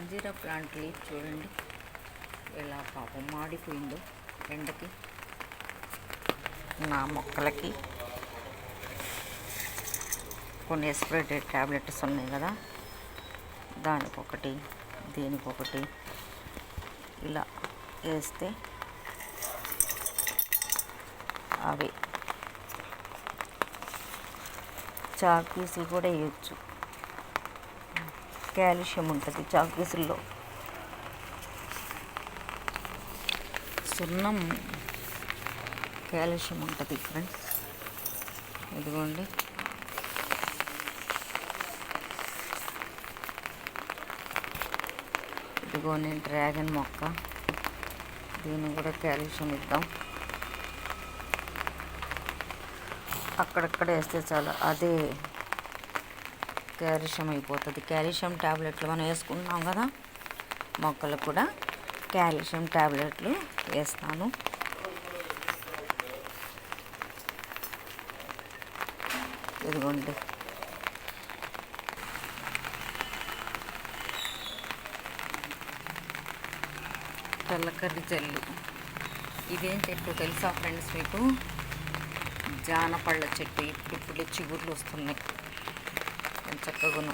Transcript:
Jaljeera plant leaf చూడండి ఎలా పాపం మాడిపోయిందో ఎండకి. నా మొక్కలకి కొన్ని ఎస్పిరేటెడ్ ట్యాబ్లెట్స్ ఉన్నాయి కదా, దానికొకటి దీనికొకటి ఇలా వేస్తే అవి చాక్ పీసులు కూడా వేయచ్చు. కాల్షియం ఉంటుంది చాక్ పీసుల్లో. సున్నం కాల్షియం ఉంటుంది ఫ్రెండ్స్. ఇదిగోండి, ఇదిగోండి డ్రాగన్ మొక్క, దీన్ని కూడా కాల్షియం ఇద్దాం. అక్కడక్కడ వేస్తే చాలు అదే కాల్షియం అయిపోతుంది. కాల్షియం ట్యాబ్లెట్లు మనం వేసుకుంటున్నాం కదా, మొక్కలకు కూడా కాల్షియం ట్యాబ్లెట్లు వేస్తాను. ఇదిగోండి, తెల్లకర్రి జల్లు. ఇదేం చెట్టు తెలుసా ఫ్రెండ్స్ మీకు? జానపళ్ళ చెట్టు. ఇప్పుడు చిగుర్లు వస్తున్నాయి చక్కగాను.